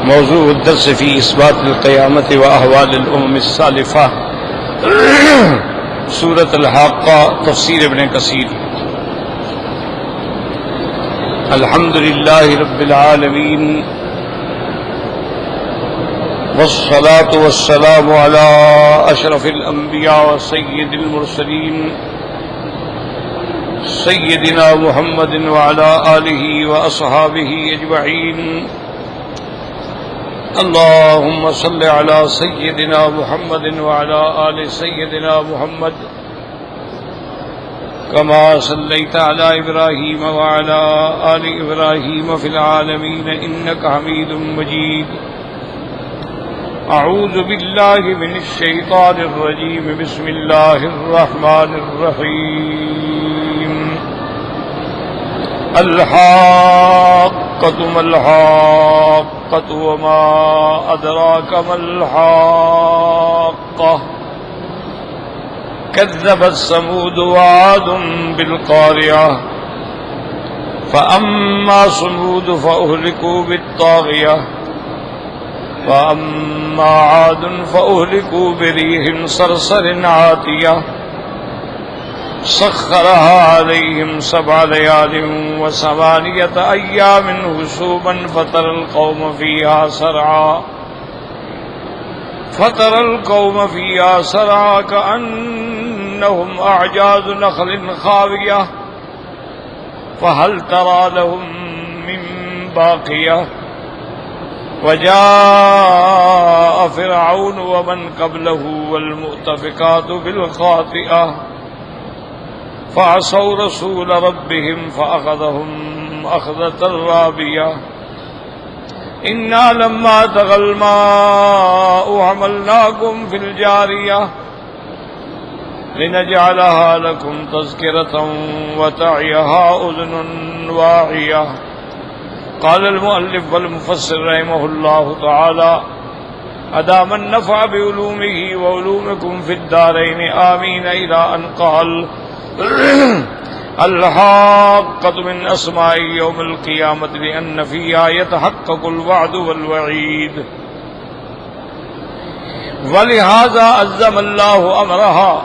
موضوع الدرس في إثبات القيامة وأحوال الأمم السالفة سورة الحاقہ تفسیر ابن کثیر۔ الحمد للہ رب العالمین والصلاة والسلام على أشرف الأنبياء وسيد المرسلين سيدنا محمد وعلى آله وأصحابه أجمعين۔ اللهم صل على سيدنا محمد وعلى آل سيدنا محمد كما صليت على إبراهيم وعلى آل إبراهيم في العالمين إنك حميد مجيد۔ أعوذ بالله من الشيطان الرجيم، بسم الله الرحمن الرحيم۔ الحاقة ما الحاقة وما أدراك ما الحاقة كذبت ثمود وعاد بالقارعة فأما ثمود فأهلكوا بالطاغية وأما عاد فأهلكوا بريح صرصر عاتية سخرها عليهم 7 ليال و8 أيام حسوما فترى القوم فيها سرعا كأنهم أعجاز نخل خاوية فهل ترى لهم من باقية وجاء فرعون ومن قبله والمؤتفكات بالخاطئة فعصوا رسول ربهم فأخذهم أخذة رابية إنا لما طغى الماء حملناكم في الجارية لنجعلها لكم تذكرة وتعيها أذن واعية۔ قال المؤلف والمفسر رحمه الله تعالى أدام النفع بعلومه وعلومكم في الدارين آمين، إلى أن قال الحاقة من أسماء يوم القيامة لأن فيها يتحقق الوعد والوعيد، ولہذا عظم اللہ امرها۔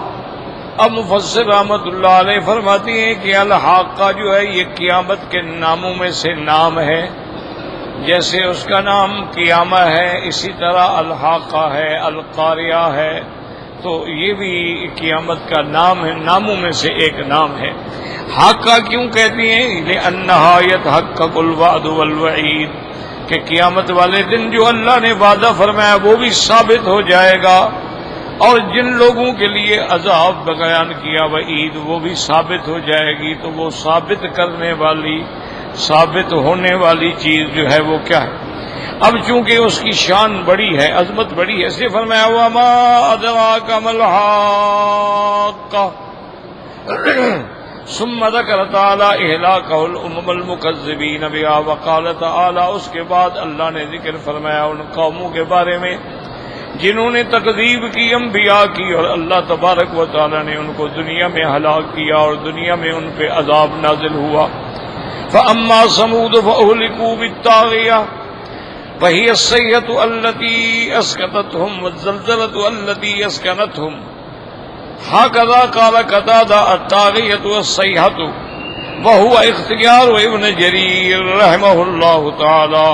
اب مفسر رحمۃ اللہ علیہ فرماتی ہیں کہ الحاقہ جو ہے یہ قیامت کے ناموں میں سے نام ہے، جیسے اس کا نام قیامہ ہے اسی طرح الحاقہ ہے، القاریہ ہے، تو یہ بھی قیامت کا نام ہے، ناموں میں سے ایک نام ہے۔ حاقہ کیوں کہتی ہیں؟ لأنها يتحقق الوعد والوعید، کہ قیامت والے دن جو اللہ نے وعدہ فرمایا وہ بھی ثابت ہو جائے گا، اور جن لوگوں کے لیے عذاب بیان کیا وعید وہ بھی ثابت ہو جائے گی۔ تو وہ ثابت کرنے والی، ثابت ہونے والی چیز جو ہے وہ کیا ہے؟ اب چونکہ اس کی شان بڑی ہے، عظمت بڑی ہے، اس لیے فرمایا وما ادراک ما الحاقہ۔ ثم ذکر تعالی اہلاک الامم المکذبین بها، وقال تعالی، اس کے بعد اللہ نے ذکر فرمایا ان قوموں کے بارے میں جنہوں نے تکذیب کی انبیاء کی، اور اللہ تبارک و تعالی نے ان کو دنیا میں ہلاک کیا اور دنیا میں ان پہ عذاب نازل ہوا۔ فاما ثمود فاہلکوا بالطاغیہ وهي الصيحة التي أسكنتهم والزلزلة التي أسكنتهم، هكذا قال قتادة الطاغية والصيحة، وهو اختيار ابن جرير رحمه الله تعالى۔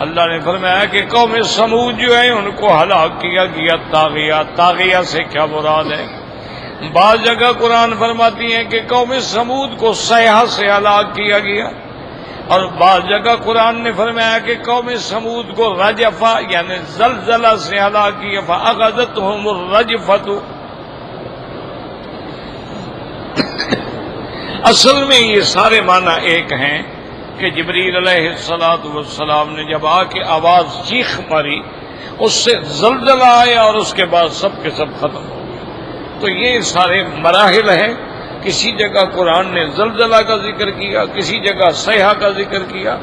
اللہ نے فرمایا کہ قوم سمود جو ہے ان کو ہلاک کیا گیا طاغیہ۔ طاغیہ سے کیا مراد ہے؟ بعض جگہ قرآن فرماتی ہیں کہ قوم سمود کو صیحہ سے ہلاک کیا گیا، اور بعض جگہ قرآن نے فرمایا کہ قوم سمود کو رجفہ یعنی زلزلہ سے ہلاک کیا، فأخذتهم الرجفۃ۔ اصل میں یہ سارے معنی ایک ہیں کہ جبریل علیہ السلام نے جب آ کے آواز چیخ ماری اس سے زلزلہ آیا اور اس کے بعد سب کے سب ختم ہو گئے۔ تو یہ سارے مراحل ہیں۔ کسی جگہ قرآن نے زلزلہ کا ذکر کیا، کسی جگہ صیحہ کا ذکر کیا،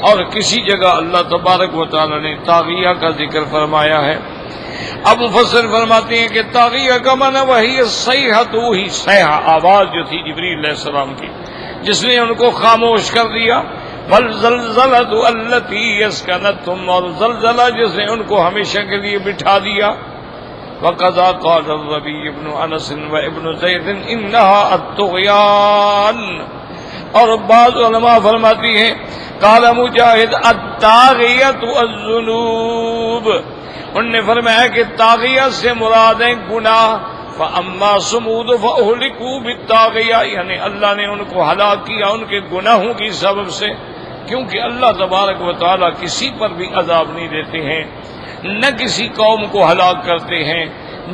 اور کسی جگہ اللہ تبارک و تعالی نے طاغیہ کا ذکر فرمایا ہے۔ اب مفسر فرماتے ہیں کہ طاغیہ کا معنی وہی صیحہ، تو ہی صیحہ آواز جو تھی جبریل علیہ السلام کی، جس نے ان کو خاموش کر دیا۔ والزلزلۃ التی اسکنتہم، اور زلزلہ جس نے ان کو ہمیشہ کے لیے بٹھا دیا. وقضا قال الربیع بن انس وابن زید انہا الطغیان. اور بعض علماء فرماتی ہیں قال مجاہد الطاغیۃ الذنوب، انہوں نے فرمایا کہ طاغیت سے مراد ہے گناہ. فاما ثمود فاہلکوا بالطاغیہ، یعنی اللہ نے ان کو ہلاک کیا ان کے گناہوں کی سبب سے، کیونکہ اللہ تبارک و تعالی کسی پر بھی عذاب نہیں دیتے ہیں، نہ کسی قوم کو ہلاک کرتے ہیں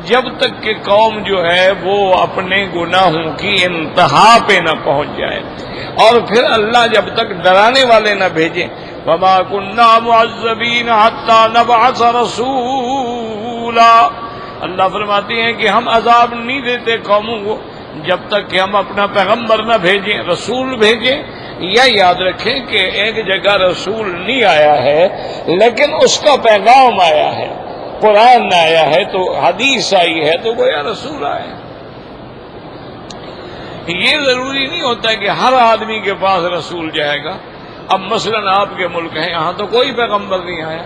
جب تک کہ قوم جو ہے وہ اپنے گناہوں کی انتہا پہ نہ پہنچ جائے. اور پھر اللہ جب تک ڈرانے والے نہ بھیجے، وما كنا معذبین حتی نبعث رسولا، اللہ فرماتے ہیں کہ ہم عذاب نہیں دیتے قوموں کو جب تک کہ ہم اپنا پیغمبر نہ بھیجیں، رسول بھیجیں. یا یاد رکھیں کہ ایک جگہ رسول نہیں آیا ہے لیکن اس کا پیغام آیا ہے، قرآن آیا ہے تو حدیث آئی ہے تو گویا رسول آئے. یہ ضروری نہیں ہوتا کہ ہر آدمی کے پاس رسول جائے گا. اب مثلا آپ کے ملک ہیں، یہاں تو کوئی پیغمبر نہیں آیا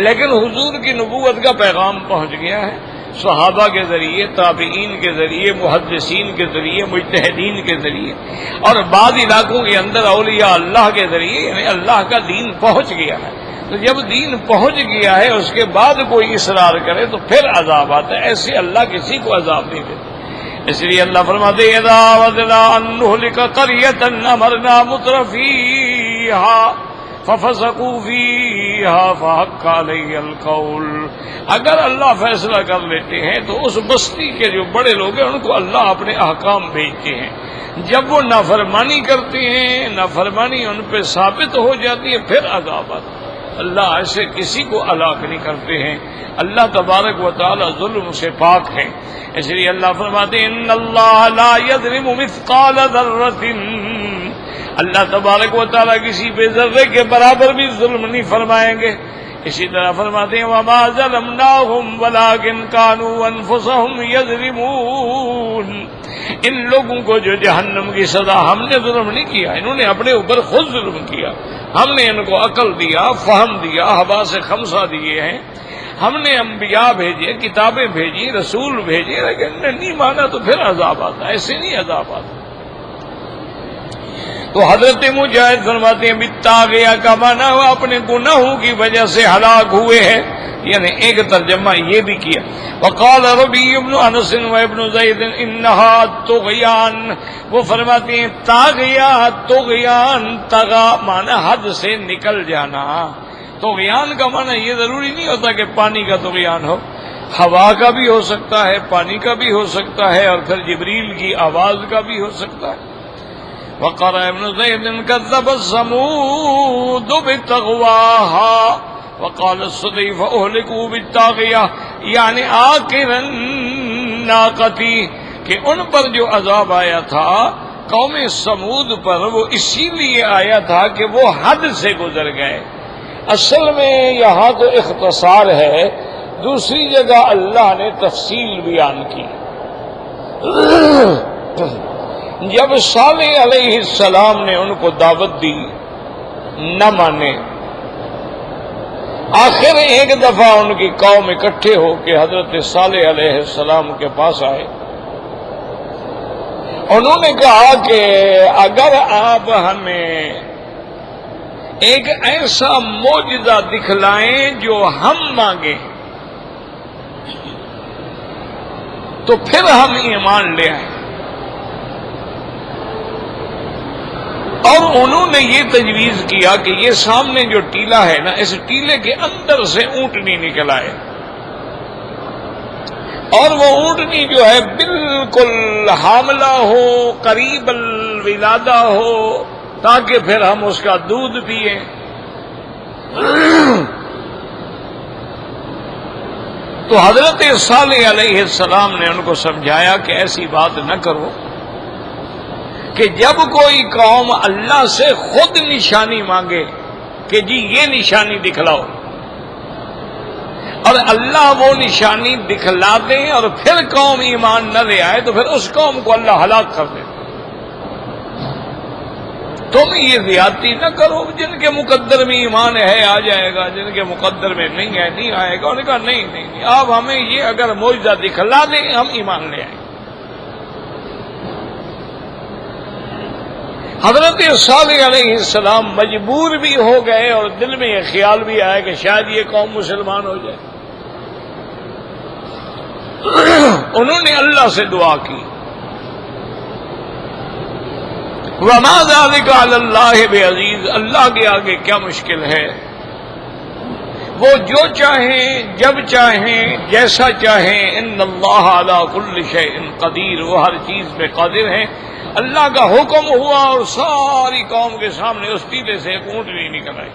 لیکن حضور کی نبوت کا پیغام پہنچ گیا ہے صحابہ کے ذریعے، تابعین کے ذریعے، محدثین کے ذریعے، مجتہدین کے ذریعے، اور بعض علاقوں کے اندر اولیاء اللہ کے ذریعے، یعنی اللہ کا دین پہنچ گیا ہے. تو جب دین پہنچ گیا ہے اس کے بعد کوئی اصرار کرے تو پھر عذاب آتا ہے. ایسے اللہ کسی کو عذاب نہیں دیتے. اس لیے اللہ فرماتے ہیں اذا ودنا ان نهلك قرية امرنا مترفيها ففسقوا فيها فحق عليها القول. اگر اللہ فیصلہ کر لیتے ہیں تو اس بستی کے جو بڑے لوگ ہیں ان کو اللہ اپنے احکام بھیجتے ہیں. جب وہ نافرمانی کرتے ہیں، نافرمانی ان پہ ثابت ہو جاتی ہے، پھر عذاب آتا ہے. اللہ ایسے کسی کو ہلاک نہیں کرتے ہیں. اللہ تبارک و تعالی ظلم سے پاک ہے. اس لیے اللہ فرماتے ہیں ان اللہ لا یظلم مثقال ذرۃ، اللہ تبارک و تعالی کسی بے ذرے کے برابر بھی ظلم نہیں فرمائیں گے. اسی طرح فرماتے ہیں وما ظلمناہم ولکن كانوا انفسهم یظلمون. ان لوگوں کو جو جہنم کی سزا، ہم نے ظلم نہیں کیا، انہوں نے اپنے اوپر خود ظلم کیا. ہم نے ان کو عقل دیا، فہم دیا، حواس خمسہ دیے ہیں، ہم نے انبیاء بھیجے، کتابیں بھیجی، رسول بھیجے، لیکن انہوں نے نہیں مانا تو پھر عذاب آتا. ایسے نہیں عذاب آتا. تو حضرت مجاہد فرماتے ہیں بالطاغیہ کا معنی ہوا اپنے گناہوں کی وجہ سے ہلاک ہوئے ہیں. یعنی ایک ترجمہ یہ بھی کیا. وقال ربیع بن انس وابن زید انہا طغیان، وہ فرماتے ہیں طاغیہ طغیان، طغا معنی حد سے نکل جانا. طغیان کا معنی یہ ضروری نہیں ہوتا کہ پانی کا طغیان ہو، ہوا کا بھی ہو سکتا ہے، پانی کا بھی ہو سکتا ہے، اور پھر جبریل کی آواز کا بھی ہو سکتا ہے. وقال ابن زید كذب الثمود بتغواها وقال الصدی فاهلكوا بالطاغیہ، یعنی آخر الناقتی، کہ ان پر جو عذاب آیا تھا قوم سمود پر وہ اسی لیے آیا تھا کہ وہ حد سے گزر گئے. اصل میں یہاں تو اختصار ہے، دوسری جگہ اللہ نے تفصیل بیان کی. جب صالح علیہ السلام نے ان کو دعوت دی نہ مانے، آخر ایک دفعہ ان کی قوم اکٹھے ہو کے حضرت صالح علیہ السلام کے پاس آئے. انہوں نے کہا کہ اگر آپ ہمیں ایک ایسا معجزہ دکھلائیں جو ہم مانگیں تو پھر ہم ایمان لے آئیں. اور انہوں نے یہ تجویز کیا کہ یہ سامنے جو ٹیلا ہے نا، اس ٹیلے کے اندر سے اونٹنی نکل آئے، اور وہ اونٹنی جو ہے بالکل حاملہ ہو، قریب الولادہ ہو، تاکہ پھر ہم اس کا دودھ پیئیں. تو حضرت صالح علیہ السلام نے ان کو سمجھایا کہ ایسی بات نہ کرو، کہ جب کوئی قوم اللہ سے خود نشانی مانگے کہ جی یہ نشانی دکھلاؤ، اور اللہ وہ نشانی دکھلا دیں اور پھر قوم ایمان نہ لے آئے، تو پھر اس قوم کو اللہ ہلاک کر دے. تم یہ زیادتی نہ کرو، جن کے مقدر میں ایمان ہے آ جائے گا، جن کے مقدر میں نہیں ہے نہیں آئے گا۔ انہوں نے کہا نہیں، آپ ہمیں یہ اگر معجزہ دکھلا دیں ہم ایمان لے آئیں۔ حضرت صالح علیہ السلام مجبور بھی ہو گئے اور دل میں یہ خیال بھی آیا کہ شاید یہ قوم مسلمان ہو جائے۔ انہوں نے اللہ سے دعا کی، وَمَا ذَلِكَ عَلَى اللَّهِ بِعَزِيزٍ، اللہ کے آگے کیا مشکل ہے، وہ جو چاہیں جب چاہیں جیسا چاہیں، ان اللہ علی کل شیء قدیر، وہ ہر چیز پہ قادر ہیں۔ اللہ کا حکم ہوا اور ساری قوم کے سامنے اس ٹیلے سے ایک اونٹنی نکل آئی۔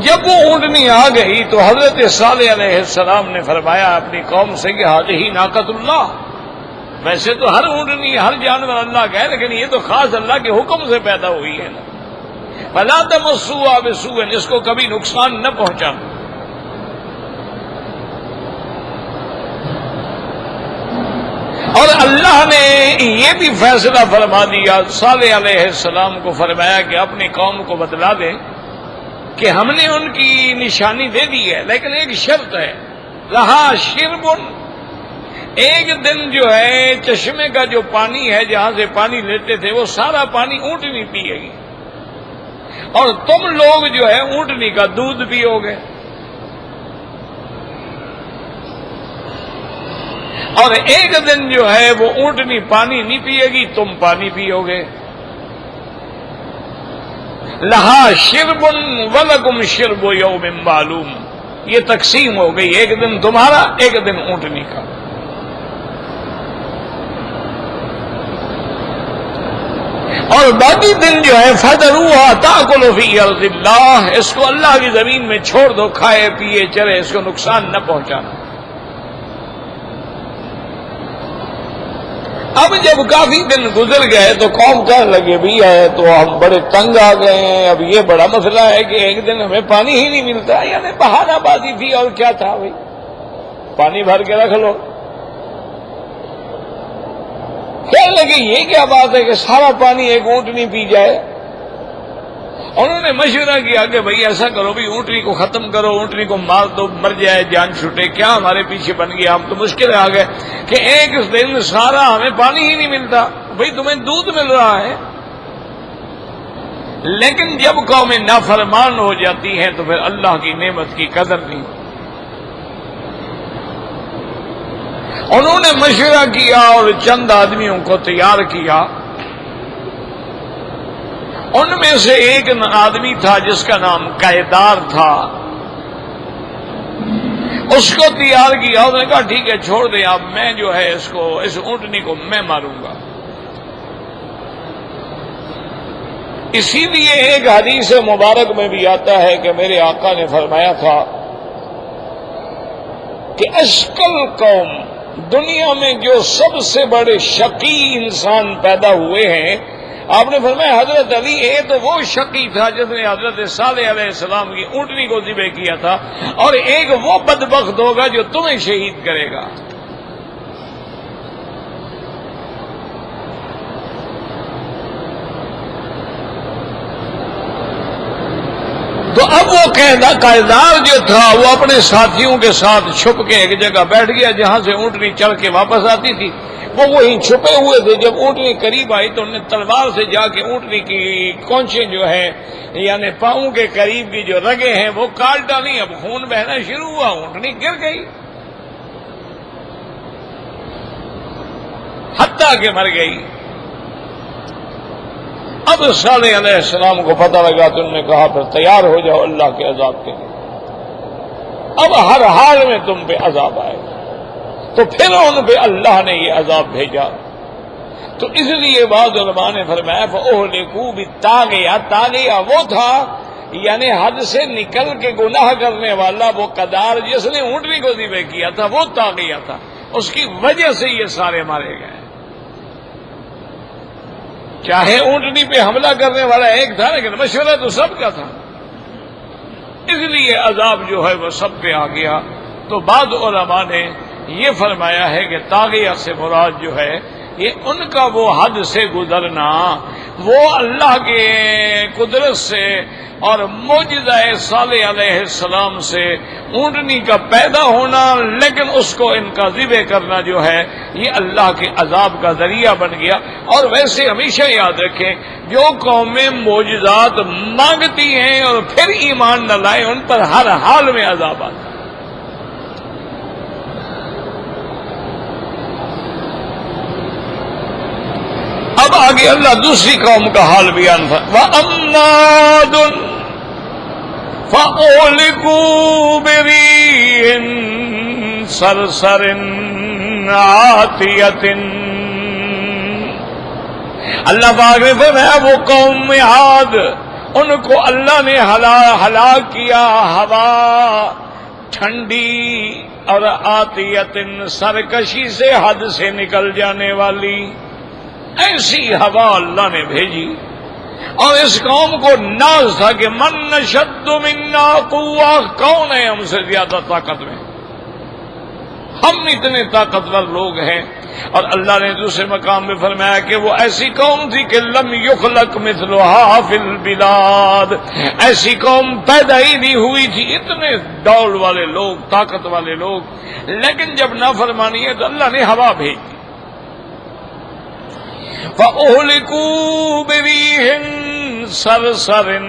جب وہ اونٹنی آ گئی تو حضرت صالح علیہ السلام نے فرمایا اپنی قوم سے کہ ہذہ ناقۃ اللہ، ویسے تو ہر اونٹنی ہر جانور اللہ کا ہے، لیکن یہ تو خاص اللہ کے حکم سے پیدا ہوئی ہے نا، فلا تمسوها بسوء، اس کو کبھی نقصان نہ پہنچانا۔ اور اللہ نے یہ بھی فیصلہ فرما دیا، صالح علیہ السلام کو فرمایا کہ اپنی قوم کو بتلا دیں کہ ہم نے ان کی نشانی دے دی ہے، لیکن ایک شرط ہے، رہا شرب، ایک دن جو ہے چشمے کا جو پانی ہے جہاں سے پانی لیتے تھے وہ سارا پانی اونٹنی پیے گی، اور تم لوگ جو ہے اونٹنی کا دودھ پیو گے، اور ایک دن جو ہے وہ اونٹنی پانی نہیں پیے گی، تم پانی پیو گے۔ لہا شرب ولکم شرب یوم معلوم، یہ تقسیم ہو گئی، ایک دن تمہارا ایک دن اونٹنی کا۔ اور باقی دن جو ہے فذروھا تاکل فی ارض اللہ، اس کو اللہ کی زمین میں چھوڑ دو، کھائے پیے چرے، اس کو نقصان نہ پہنچانا۔ اب جب کافی دن گزر گئے تو قوم کہنے لگے بھی ہے تو ہم بڑے تنگ آ گئے ہیں، اب یہ بڑا مسئلہ ہے کہ ایک دن ہمیں پانی ہی نہیں ملتا، یعنی بہانہ بازی تھی اور کیا تھا بھائی، پانی بھر کے رکھ لو۔ کہنے لگے یہ کیا بات ہے کہ سارا پانی ایک اونٹنی پی جائے۔ انہوں نے مشورہ کیا کہ بھئی ایسا کرو بھی اونٹنی کو ختم کرو، اونٹنی کو مار دو، مر جائے، جان چھوٹے، کیا ہمارے پیچھے بن گیا، ہم تو مشکل آ گئے کہ ایک دن سارا ہمیں پانی ہی نہیں ملتا، بھئی تمہیں دودھ مل رہا ہے۔ لیکن جب قومیں نافرمان ہو جاتی ہیں تو پھر اللہ کی نعمت کی قدر نہیں۔ انہوں نے مشورہ کیا اور چند آدمیوں کو تیار کیا، ان میں سے ایک آدمی تھا جس کا نام قیدار تھا، اس کو تیار کیا، اس نے کہا ٹھیک ہے چھوڑ دیں آپ، میں جو ہے اس اونٹنی کو میں ماروں گا۔ اسی لیے ایک حدیث مبارک میں بھی آتا ہے کہ میرے آقا نے فرمایا تھا کہ اشکل قوم، دنیا میں جو سب سے بڑے شقی انسان پیدا ہوئے ہیں، آپ نے فرمایا حضرت علی، یہ تو وہ شقی تھا جس نے حضرت صالح علیہ السلام کی اونٹنی کو ذبح کیا تھا، اور ایک وہ بدبخت ہوگا جو تمہیں شہید کرے گا۔ تو اب وہ قیدار جو تھا وہ اپنے ساتھیوں کے ساتھ چھپ کے ایک جگہ بیٹھ گیا جہاں سے اونٹنی چڑھ کے واپس آتی تھی، وہ وہیں چھپے ہوئے تھے۔ جب اونٹنی قریب آئی تو انہوں نے تلوار سے جا کے اونٹنی کی کونچیں جو ہے یعنی پاؤں کے قریب کی جو رگیں ہیں وہ کاٹ ڈالی، اب خون بہنا شروع ہوا، اونٹنی گر گئی حتیٰ کہ مر گئی۔ اب صالح علیہ السلام کو پتہ لگا تو انہوں نے کہا پھر تیار ہو جاؤ اللہ کے عذاب کے لیے، اب ہر حال میں تم پہ عذاب آئے گا۔ تو پھر ان پہ اللہ نے یہ عذاب بھیجا۔ تو اس لیے بعض علماء نے فرمایا فَأُهْلِكُوا بِالطَّاغِيَةِ، طاغیہ وہ تھا یعنی حد سے نکل کے گناہ کرنے والا، وہ قدار جس نے اونٹنی کو ذبح کیا تھا وہ طاغیہ تھا، اس کی وجہ سے یہ سارے مارے گئے۔ چاہے اونٹنی پہ حملہ کرنے والا ایک تھا لیکن مشورہ تو سب کا تھا، اس لیے عذاب جو ہے وہ سب پہ آ گیا۔ تو بعض علماء نے یہ فرمایا ہے کہ طاغیہ سے مراد جو ہے یہ ان کا وہ حد سے گزرنا، وہ اللہ کے قدرت سے اور معجزہ صالح علیہ السلام سے اونٹنی کا پیدا ہونا، لیکن اس کو ان کا ذبح کرنا جو ہے یہ اللہ کے عذاب کا ذریعہ بن گیا۔ اور ویسے ہمیشہ یاد رکھیں، جو قومیں معجزات مانگتی ہیں اور پھر ایمان نہ لائیں، ان پر ہر حال میں عذاب آتا ہے۔ اب آگے اللہ دوسری قوم کا حال بیان وَأَمَّادٌ فَأُهْلِكُوا بِرِيحٍ صَرْصَرٍ عَاتِيَةٍ۔ اللہ پاک نے فرمایا وہ قوم عاد، ان کو اللہ نے ہلاک کیا ہوا ٹھنڈی اور عاتیۃ سرکشی سے حد سے نکل جانے والی، ایسی ہوا اللہ نے بھیجی۔ اور اس قوم کو ناز تھا کہ من نشد منا قوہ، کون ہے ہم سے زیادہ طاقت میں، ہم اتنے طاقتور لوگ ہیں۔ اور اللہ نے دوسرے مقام میں فرمایا کہ وہ ایسی قوم تھی کہ لم یخلق مثلها فی البلاد، ایسی قوم پیدا ہی نہیں ہوئی تھی، اتنے ڈول والے لوگ، طاقت والے لوگ، لیکن جب نافرمانی ہے تو اللہ نے ہوا بھیج دی۔ فَأُهْلِكُوا بِرِيحٍ صَرْصَرٍ،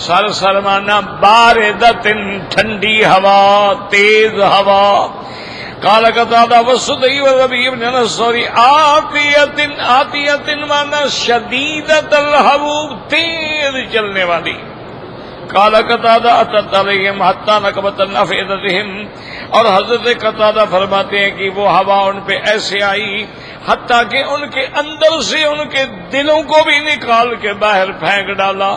صرصر مانا باردۃ، ٹھنڈی ہوا، تیز ہوا۔ قال قتادہ والسدی والربیع بن نصر عاتیۃ مانا شدیدۃ الہبوب، تیز چلنے والی۔ قال قتادہ اتت علیہم حتی نکبت افئدتہم، اور حضرت قتادہ فرماتے ہیں کہ وہ ہوا ان پہ ایسے آئی حتیٰ کہ ان کے اندر سے ان کے دلوں کو بھی نکال کے باہر پھینک ڈالا۔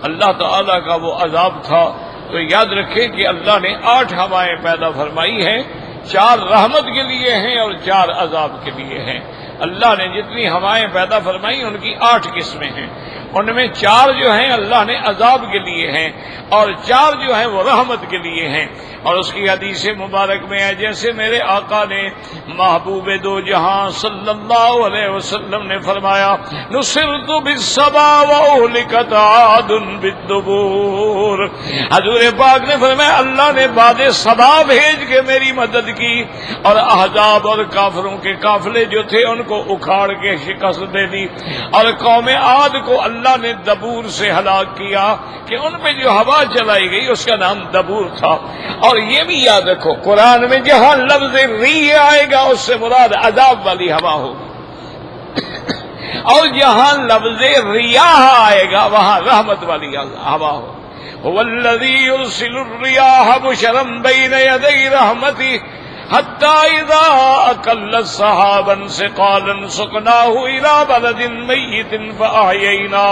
اللہ تعالیٰ کا وہ عذاب تھا۔ تو یاد رکھیں کہ اللہ نے 8 ہوائیں پیدا فرمائی ہیں، 4 رحمت کے لیے ہیں اور 4 عذاب کے لیے ہیں۔ اللہ نے جتنی ہوائیں پیدا فرمائی ان کی 8 قسمیں ہیں، ان میں 4 جو ہیں اللہ نے عذاب کے لیے ہیں اور 4 جو ہیں وہ رحمت کے لیے ہیں۔ اور اس کی حدیث مبارک میں ہے جیسے میرے آقا نے محبوب دو جہاں صلی اللہ علیہ وسلم نے فرمایا نصرت بالصبا واہلکت عاد بالدبور، حضور پاک نے فرمایا اللہ نے باد صبا بھیج کے میری مدد کی اور احزاب اور کافروں کے قافلے جو تھے ان کو اکھاڑ کے شکست دے دی، اور قوم عاد کو اللہ نے دبور سے ہلاک کیا کہ ان پہ جو ہوا چلائی گئی اس کا نام دبور تھا۔ اور یہ بھی یاد رکھو قرآن میں جہاں لفظ ریح آئے گا اس سے مراد عذاب والی ہوا ہوگی، اور جہاں لفظ ریاح آئے گا وہاں رحمت والی ہوا ہوگی۔ هو الذی یرسل الریاح بشرا بین یدی رحمتہ حتی اذا اقلت سحابا ثقالا سقناہ الی بلد میت فاحیینا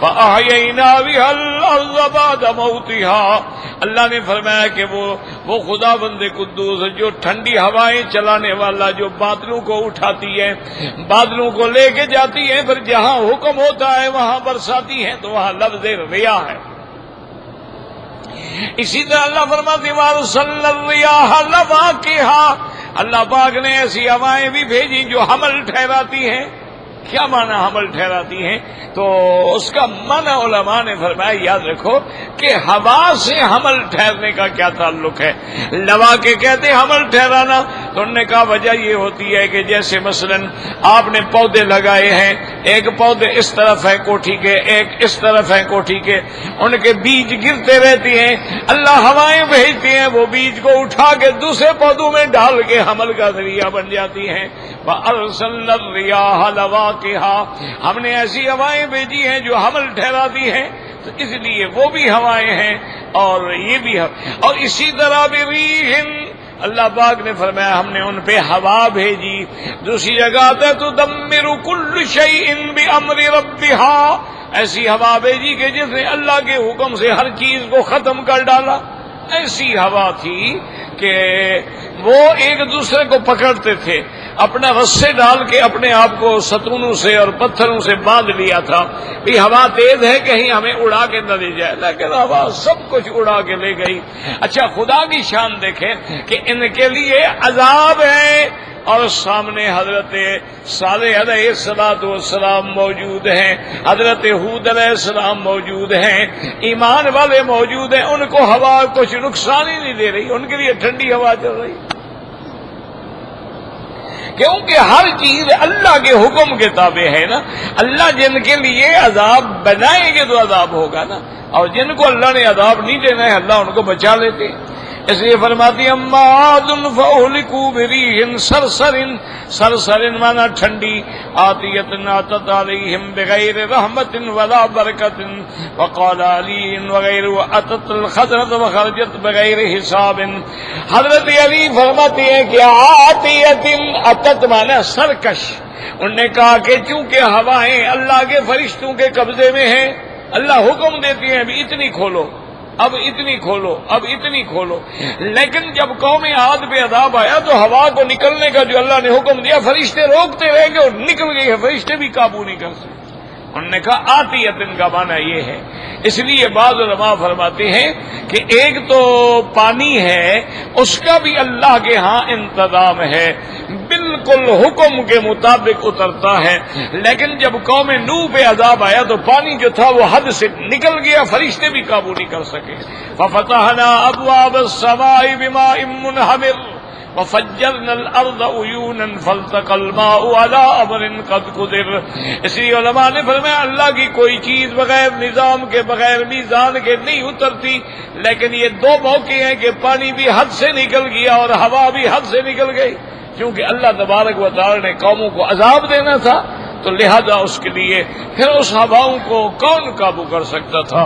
بها الارض بعد موتها۔ اللہ نے فرمایا کہ وہ خدا بند قدوس جو ٹھنڈی ہوائیں چلانے والا، جو بادلوں کو اٹھاتی ہے، بادلوں کو لے کے جاتی ہے، پھر جہاں حکم ہوتا ہے وہاں برساتی ہے، تو وہاں لفظ ریاح ہے۔ اسی طرح اللہ فرماتے ہیں وَأَرْسَلْنَا الرِّيَاحَ لَوَاقِحَ، اللہ پاک نے ایسی ہوائیں بھی بھیجی جو حمل ٹھہراتی ہیں۔ کیا معنی حمل ٹھہراتی ہیں؟ تو اس کا معنی علماء نے فرمایا یاد رکھو کہ ہوا سے حمل ٹھہرنے کا کیا تعلق ہے۔ لوا کے کہتے ہیں حمل ٹھہرانا، تو انہوں نے کہا وجہ یہ ہوتی ہے کہ جیسے مثلا آپ نے پودے لگائے ہیں، ایک پودے اس طرف ہے کوٹھی کے، ایک اس طرف ہے کوٹھی کے، ان کے بیج گرتے رہتے ہیں، اللہ ہوائیں بھیجتے ہیں، وہ بیج کو اٹھا کے دوسرے پودوں میں ڈال کے حمل کا ذریعہ بن جاتی ہیں۔ وَأَرْسَلْنَا الرِّيَاحَ لَوَاقِحَ، ہم نے ایسی ہوائیں بھیجی ہیں جو حمل ٹھہراتی ہیں، تو اس لیے وہ بھی ہوائیں ہیں اور یہ بھی اور اسی طرح بھی ریح، اللہ پاک نے فرمایا ہم نے ان پہ ہوا بھیجی۔ دوسری جگہ آتا ہے تدمر کل شیء بامر ربها، ایسی ہوا بھیجی کہ جس نے اللہ کے حکم سے ہر چیز کو ختم کر ڈالا۔ ایسی ہوا تھی کہ وہ ایک دوسرے کو پکڑتے تھے، اپنا رسے ڈال کے اپنے آپ کو ستونوں سے اور پتھروں سے باندھ لیا تھا کہ ہوا تیز ہے کہیں ہمیں اڑا کے نہ لے جائے، لیکن ہوا سب کچھ اڑا کے لے گئی۔ اچھا خدا کی شان دیکھیں کہ ان کے لیے عذاب ہے اور سامنے حضرت صالح علیہ السلام موجود ہیں، حضرت ہود علیہ السلام موجود ہیں، ایمان والے موجود ہیں، ان کو ہوا کچھ نقصان ہی نہیں دے رہی، ان کے لیے ٹھنڈی ہوا چل رہی، کیونکہ ہر چیز اللہ کے حکم کے تابع ہے نا۔ اللہ جن کے لیے عذاب بنائیں گے تو عذاب ہوگا نا، اور جن کو اللہ نے عذاب نہیں دینا ہے اللہ ان کو بچا لیتے ہیں۔ اس لیے فرماتی اما عاد فاہلکوا بریح صرصر، صرصر مانا ٹھنڈی، آتیۃ اتت علیہم بغیر رحمت ولا برکت، وقال علی وغیر اتت الخضرۃ وخرجت بغیر حساب۔ حضرت علی فرماتے ہیں کہ آتیۃ اتت مانا سرکش، انہوں نے کہا کہ چونکہ ہوائیں اللہ کے فرشتوں کے قبضے میں ہیں، اللہ حکم دیتی ہیں ابھی اتنی کھولو، اب اتنی کھولو، اب اتنی کھولو، لیکن جب قوم عاد پہ عذاب آیا تو ہوا کو نکلنے کا جو اللہ نے حکم دیا فرشتے روکتے رہے گے اور نکل گئی ہے، فرشتے بھی قابو نہیں کر سکتے۔ انہوں نے کہا آتیۃ کا معنی یہ ہے۔ اس لیے بعض علماء فرماتے ہیں کہ ایک تو پانی ہے اس کا بھی اللہ کے ہاں انتظام ہے، بالکل حکم کے مطابق اترتا ہے، لیکن جب قوم نوح پہ عذاب آیا تو پانی جو تھا وہ حد سے نکل گیا، فرشتے بھی قابو نہیں کر سکے۔ ففتحنا ابواب السماء بماء منہمر وفجرنا الارض عیونا فالتقى الماء على امر قد قدر۔ اس لیے علماء نے فرمایا اللہ کی کوئی چیز بغیر نظام کے، بغیر میزان کے نہیں اترتی، لیکن یہ دو موقع ہیں کہ پانی بھی حد سے نکل گیا اور ہوا بھی حد سے نکل گئی، کیونکہ اللہ تبارک و تعالی نے قوموں کو عذاب دینا تھا تو لہذا اس کے لیے پھر اس ہواؤں کو کون قابو کر سکتا تھا؟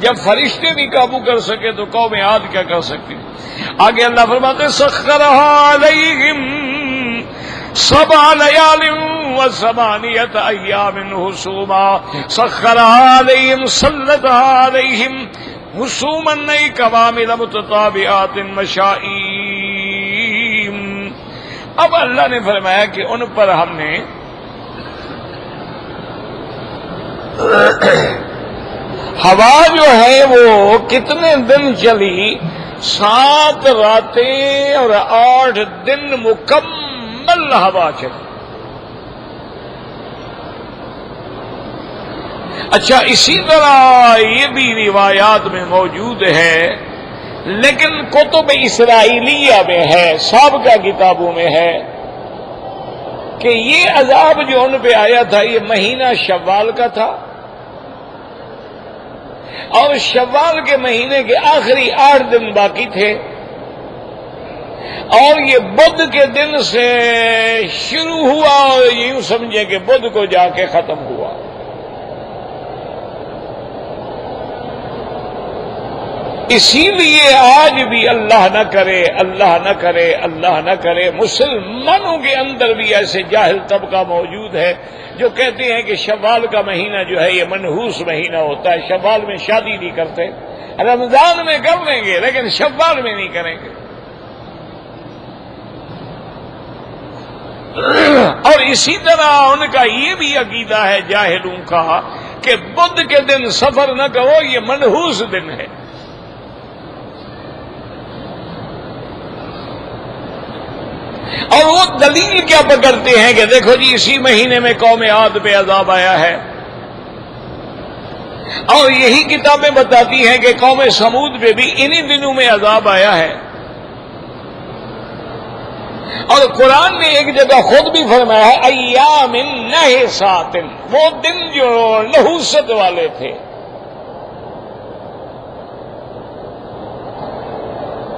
جب فرشتے نہیں قابو کر سکے تو قوم عاد کیا کر سکتی؟ آگے اللہ فرماتے سخرها علیہم 7 لیال و8 ایام حسوما، سخرها علیہم سلطها علیہم حسوما نئی قوامل متتابعات مشائیم۔ اب اللہ نے فرمایا کہ ان پر ہم نے ہوا جو ہے وہ کتنے دن چلی؟ 7 راتیں اور 8 دن مکمل ہوا چلی۔ اچھا اسی طرح یہ بھی روایات میں موجود ہے، لیکن کتب اسرائیلیہ میں ہے، سابقہ کتابوں میں ہے کہ یہ عذاب جو ان پہ آیا تھا یہ مہینہ شوال کا تھا، اور شوال کے مہینے کے آخری 8 دن باقی تھے، اور یہ بدھ کے دن سے شروع ہوا اور یوں سمجھے کہ بدھ کو جا کے ختم ہوا۔ اسی لیے آج بھی اللہ نہ کرے، اللہ نہ کرے، اللہ نہ کرے، مسلمانوں کے اندر بھی ایسے جاہل طبقہ موجود ہے جو کہتے ہیں کہ شوال کا مہینہ جو ہے یہ منحوس مہینہ ہوتا ہے، شوال میں شادی نہیں کرتے، رمضان میں کر لیں گے لیکن شوال میں نہیں کریں گے۔ اور اسی طرح ان کا یہ بھی عقیدہ ہے جاہلوں کا کہ بدھ کے دن سفر نہ کرو، یہ منحوس دن ہے۔ اور وہ دلیل کیا پکڑتے ہیں کہ دیکھو جی اسی مہینے میں قوم عاد پہ عذاب آیا ہے، اور یہی کتابیں بتاتی ہیں کہ قوم سمود پہ بھی انہی دنوں میں عذاب آیا ہے، اور قرآن نے ایک جگہ خود بھی فرمایا ہے ایام نحسات، وہ دن جو نحوست والے تھے۔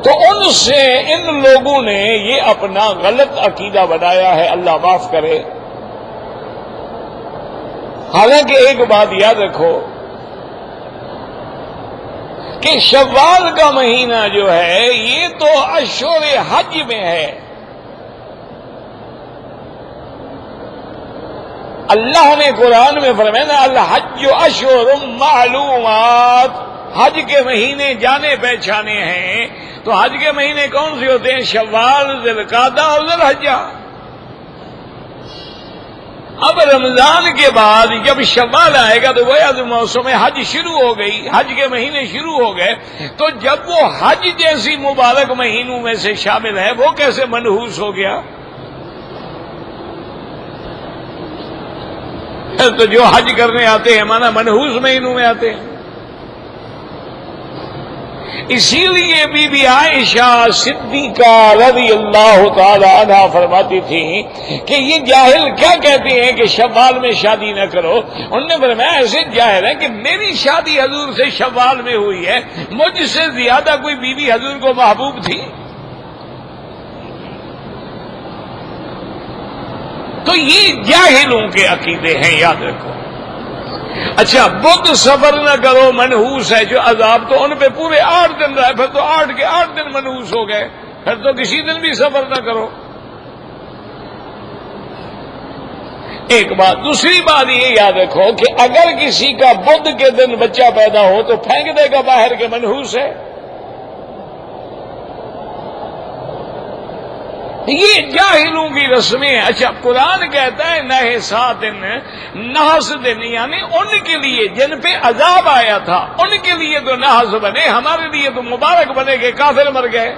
تو ان سے ان لوگوں نے یہ اپنا غلط عقیدہ بنایا ہے، اللہ معاف کرے۔ حالانکہ ایک بات یاد رکھو کہ شوال کا مہینہ جو ہے یہ تو اشہر حج میں ہے، اللہ نے قرآن میں فرمایا نا الحج اشہر معلومات، حج کے مہینے جانے پہچانے ہیں. تو حج کے مہینے کون سے ہوتے ہیں؟ شوال، ذی القعدہ اور ذی الحجہ. اب رمضان کے بعد جب شوال آئے گا تو گویا تو موسم حج شروع ہو گئی، حج کے مہینے شروع ہو گئے. تو جب وہ حج جیسی مبارک مہینوں میں سے شامل ہے وہ کیسے منحوس ہو گیا؟ تو جو حج کرنے آتے ہیں مانا منحوس مہینوں میں آتے ہیں. اسی لیے بی بی عائشہ صدیقہ رضی اللہ تعالی عنہا فرماتی تھی کہ یہ جاہل کیا کہتے ہیں کہ شوال میں شادی نہ کرو. انہوں نے فرمایا ایسے جاہل ہے کہ میری شادی حضور سے شوال میں ہوئی ہے، مجھ سے زیادہ کوئی بیوی حضور کو محبوب تھی؟ تو یہ جاہلوں کے عقیدے ہیں، یاد رکھو. اچھا بدھ سفر نہ کرو منحوس ہے جو عذاب، تو ان پہ پورے 8 دن رہے، پھر تو 8 کے 8 دن منحوس ہو گئے، پھر تو کسی دن بھی سفر نہ کرو. ایک بات. دوسری بات یہ یاد رکھو کہ اگر کسی کا بدھ کے دن بچہ پیدا ہو تو پھینک دے گا باہر کے منحوس ہے. یہ جاہلوں کی رسمیں. اچھا قرآن کہتا ہے نحس دن، یعنی ان کے لیے جن پہ عذاب آیا تھا ان کے لیے تو نحس بنے، ہمارے لیے تو مبارک بنے کہ کافر مر گئے.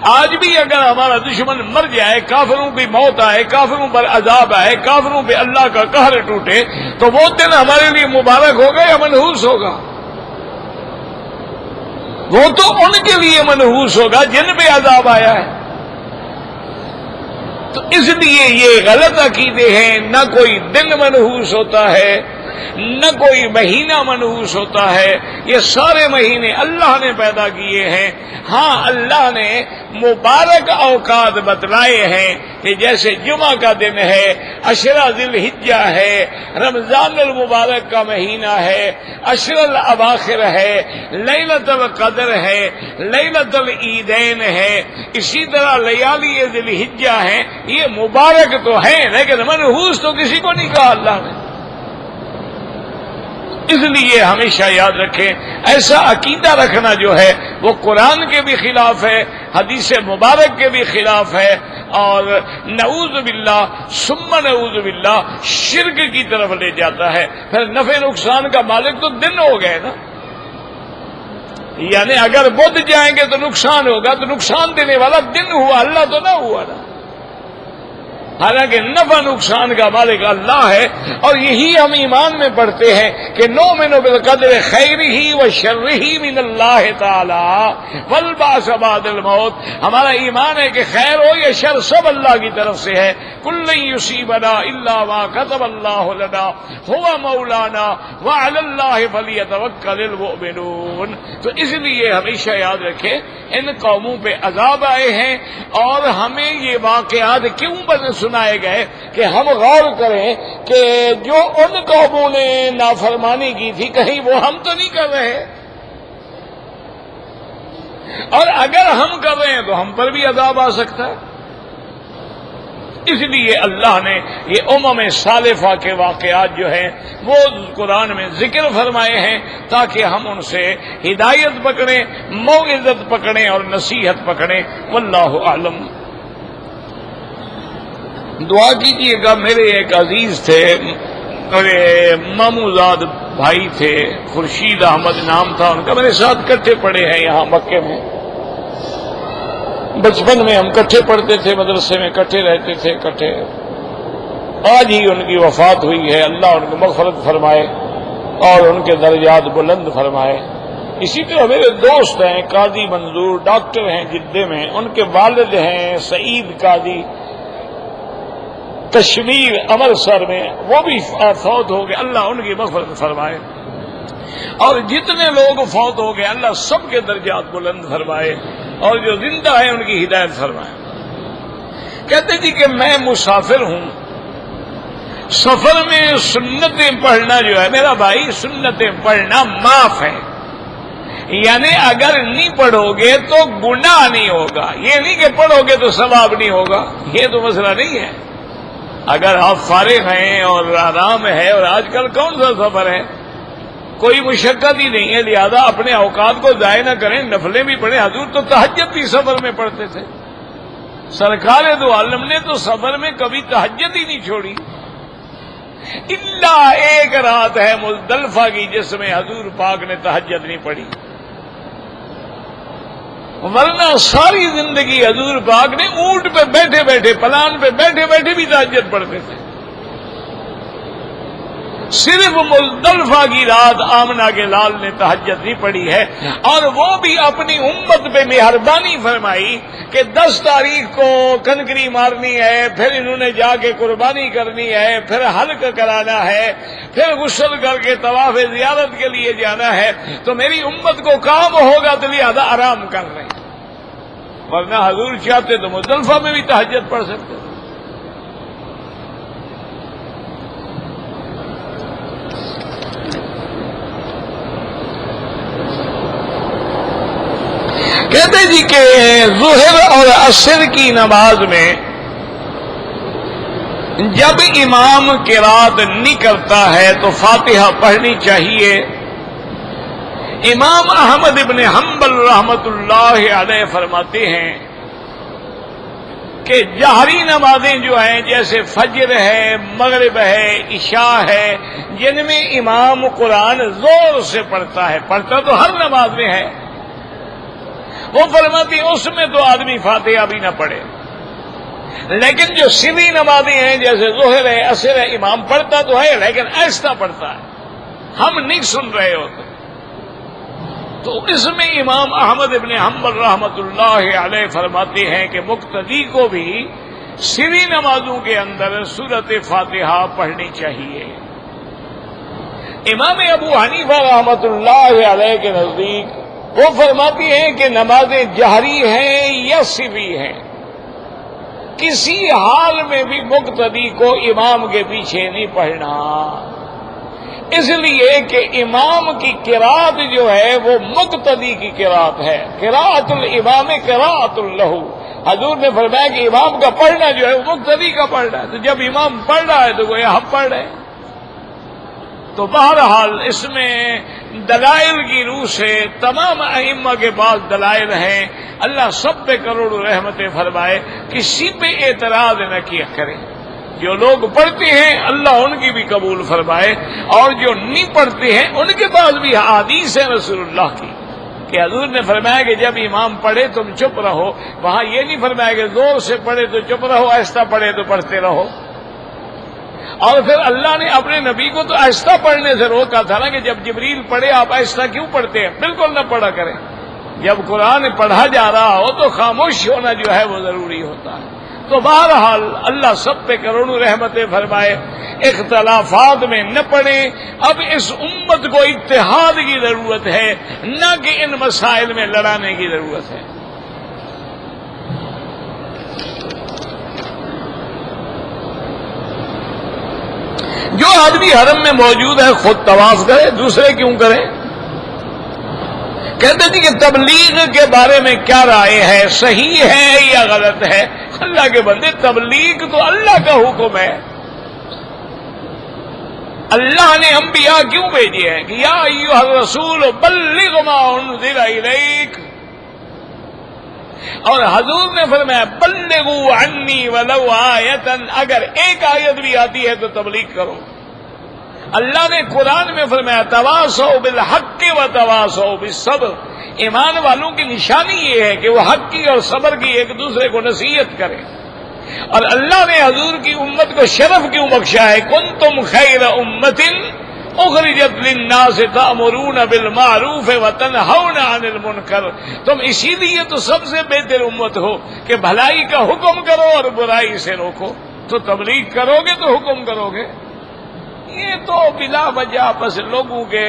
آج بھی اگر ہمارا دشمن مر جائے، کافروں کی موت آئے، کافروں پر عذاب آئے، کافروں پہ اللہ کا قہر ٹوٹے، تو وہ دن ہمارے لیے مبارک ہوگا یا منحوس ہوگا؟ وہ تو ان کے لیے منحوس ہوگا جن پہ عذاب آیا ہے. تو اس لیے یہ غلط عقیدے ہیں. نہ کوئی دن منحوس ہوتا ہے، نہ کوئی مہینہ منحوس ہوتا ہے. یہ سارے مہینے اللہ نے پیدا کیے ہیں. ہاں اللہ نے مبارک اوقات بتلائے ہیں کہ جیسے جمعہ کا دن ہے، عشرہ ذی الحجہ ہے، رمضان المبارک کا مہینہ ہے، عشر الاواخر ہے، لیلۃ القدر ہے، لیلۃ العیدین ہے، اسی طرح لیالی ذی الحجہ ہے. یہ مبارک تو ہیں لیکن منحوس تو کسی کو نہیں کہا اللہ نے. اس لیے ہمیشہ یاد رکھیں ایسا عقیدہ رکھنا جو ہے وہ قرآن کے بھی خلاف ہے، حدیث مبارک کے بھی خلاف ہے، اور نعوذ باللہ ثم نعوذ باللہ شرک کی طرف لے جاتا ہے. پھر نفع نقصان کا مالک تو دن ہو گئے نا. یعنی اگر بدھ جائیں گے تو نقصان ہوگا، تو نقصان دینے والا دن ہوا، اللہ تو نہ ہوا نا. حالانکہ نفع نقصان کا مالک اللہ ہے. اور یہی ہم ایمان میں پڑھتے ہیں کہ نؤمن بالقدر خیرہ و شرہ من اللہ تعالی والبعث بعد الموت. ہمارا ایمان ہے کہ خیر ہو یا شر سب اللہ کی طرف سے ہے. کل یصیبنا الا ما كتب اللہ لنا هو مولانا وعلى اللہ فلیتوکل المؤمنون. تو اس لیے ہمیشہ یاد رکھیں ان قوموں پہ عذاب آئے ہیں، اور ہمیں یہ واقعات کیوں سنائے گئے کہ ہم غور کریں کہ جو ان قوموں نے نافرمانی کی تھی کہیں وہ ہم تو نہیں کر رہے، اور اگر ہم کر رہے ہیں تو ہم پر بھی عذاب آ سکتا ہے. اس لیے اللہ نے یہ سالفہ کے واقعات جو ہیں وہ قرآن میں ذکر فرمائے ہیں تاکہ ہم ان سے ہدایت پکڑیں، موعظت پکڑیں اور نصیحت پکڑیں. واللہ اعلم. دعا کیجیے گا. میرے ایک عزیز تھے، میرے ماموزاد بھائی تھے، خورشید احمد نام تھا ان کا. میرے ساتھ کٹھے پڑھے ہیں یہاں مکے میں. بچپن میں ہم کٹھے پڑھتے تھے، مدرسے میں کٹھے رہتے تھے کٹھے. آج ہی ان کی وفات ہوئی ہے. اللہ ان کو مغفرت فرمائے اور ان کے درجات بلند فرمائے. اسی طرح میرے دوست ہیں قاضی منظور، ڈاکٹر ہیں جدے میں. ان کے والد ہیں سعید قاضی، کشمیر امرتسر میں، وہ بھی فوت ہو گئے. اللہ ان کی مغفرت فرمائے. اور جتنے لوگ فوت ہو گئے اللہ سب کے درجات بلند فرمائے، اور جو زندہ ہے ان کی ہدایت فرمائے. کہتے جی کہ میں مسافر ہوں، سفر میں سنتیں پڑھنا جو ہے میرا بھائی، سنتیں پڑھنا معاف ہے. یعنی اگر نہیں پڑھو گے تو گناہ نہیں ہوگا. یہ نہیں کہ پڑھو گے تو ثواب نہیں ہوگا، یہ تو مسئلہ نہیں ہے. اگر آپ فارغ ہیں اور آرام ہے، اور آج کل کون سا سفر ہے، کوئی مشقت ہی نہیں ہے، لہذا اپنے اوقات کو ضائع نہ کریں، نفلیں بھی پڑھیں۔ حضور تو تہجد بھی سفر میں پڑھتے تھے، سرکار دو عالم نے تو سفر میں کبھی تہجد ہی نہیں چھوڑی، الا ایک رات ہے مزدلفہ کی جس میں حضور پاک نے تہجد نہیں پڑھی، ورنہ ساری زندگی حضور پاک نے اونٹ پہ بیٹھے بیٹھے، پلان پہ بیٹھے بیٹھے بھی تہجد پڑھتے تھے۔ صرف مزدلفہ کی رات آمنہ کے لال نے تہجد نہیں پڑھی ہے، اور وہ بھی اپنی امت پہ مہربانی فرمائی کہ 10 تاریخ کو کنکری مارنی ہے، پھر انہوں نے جا کے قربانی کرنی ہے، پھر حلق کرانا ہے، پھر غسل کر کے طواف زیارت کے لیے جانا ہے، تو میری امت کو کام ہوگا تو لہذا آرام کر رہے ہیں، ورنہ حضور چاہتے تو مزدلفہ میں بھی تہجد پڑھ سکتے۔ کہتے جی کہ ظہر اور عصر کی نماز میں جب امام قرات نہیں کرتا ہے تو فاتحہ پڑھنی چاہیے۔ امام احمد ابن حنبل رحمت اللہ علیہ فرماتے ہیں کہ جہری نمازیں جو ہیں جیسے فجر ہے، مغرب ہے، عشاء ہے، جن میں امام قرآن زور سے پڑھتا ہے، پڑھتا تو ہر نماز میں ہے، وہ فرماتی اس میں تو آدمی فاتحہ بھی نہ پڑھے، لیکن جو سیدھی نمازیں ہیں جیسے ظہر ہے، عصر ہے، امام پڑھتا تو ہے لیکن ایسا پڑھتا ہے، ہم نہیں سن رہے ہوتے، تو اس میں امام احمد ابن حنبل رحمت اللہ علیہ فرماتے ہیں کہ مقتدی کو بھی سیدھی نمازوں کے اندر سورۃ فاتحہ پڑھنی چاہیے۔ امام ابو حنیفہ رحمت اللہ علیہ کے نزدیک وہ فرماتی ہیں کہ نمازیں جہری ہیں یا سری ہیں، کسی حال میں بھی مقتدی کو امام کے پیچھے نہیں پڑھنا، اس لیے کہ امام کی قرات جو ہے وہ مقتدی کی قرات ہے، قراءت الامام قراءت لہ، حضور نے فرمایا کہ امام کا پڑھنا جو ہے وہ مقتدی کا پڑھنا ہے، تو جب امام پڑھ رہا ہے تو گویا ہم پڑھ رہے ہیں۔ تو بہرحال اس میں دلائل کی روح سے تمام ائمہ کے پاس دلائل ہیں، اللہ سب پہ کروڑوں رحمتیں فرمائے، کسی پہ اعتراض نہ کیا کرے، جو لوگ پڑھتے ہیں اللہ ان کی بھی قبول فرمائے، اور جو نہیں پڑھتے ہیں ان کے پاس بھی حدیث ہے رسول اللہ کی کہ حضور نے فرمایا کہ جب امام پڑھے تم چپ رہو، وہاں یہ نہیں فرمایا کہ زور سے پڑھے تو چپ رہو، آہستہ پڑھے تو پڑھتے رہو، اور پھر اللہ نے اپنے نبی کو تو آہستہ پڑھنے سے روکا تھا نا کہ جب جبریل پڑھے آپ آہستہ کیوں پڑھتے ہیں، بالکل نہ پڑھا کریں، جب قرآن پڑھا جا رہا ہو تو خاموش ہونا جو ہے وہ ضروری ہوتا ہے۔ تو بہرحال اللہ سب پہ کروڑوں رحمتیں فرمائے، اختلافات میں نہ پڑیں، اب اس امت کو اتحاد کی ضرورت ہے، نہ کہ ان مسائل میں لڑانے کی ضرورت ہے۔ جو آدمی حرم میں موجود ہے خود طواف کرے، دوسرے کیوں کریں؟ کہتے تھے کہ تبلیغ کے بارے میں کیا رائے ہے، صحیح ہے یا غلط ہے؟ اللہ کے بندے، تبلیغ تو اللہ کا حکم ہے، اللہ نے انبیاء کیوں بھیجے ہیں کہ یا ایھا الرسول بلغ ما انزل الیک، اور حضور نے فرمایا بلغوا عنی ولو آیۃ، اگر ایک آیت بھی آتی ہے تو تبلیغ کرو۔ اللہ نے قرآن میں فرمایا تواصوا بالحق وتواصوا بالصبر، ایمان والوں کی نشانی یہ ہے کہ وہ حق کی اور صبر کی ایک دوسرے کو نصیحت کریں، اور اللہ نے حضور کی امت کو شرف کیوں بخشا ہے، کنتم خیر امۃ اخرجت للناس تأمرون بالمعروف وتنہون عن المنکر، تم اسی لیے تو سب سے بہتر امت ہو کہ بھلائی کا حکم کرو اور برائی سے روکو، تو تبلیغ کرو گے تو حکم کرو گے، یہ تو بلا وجہ بس لوگوں کے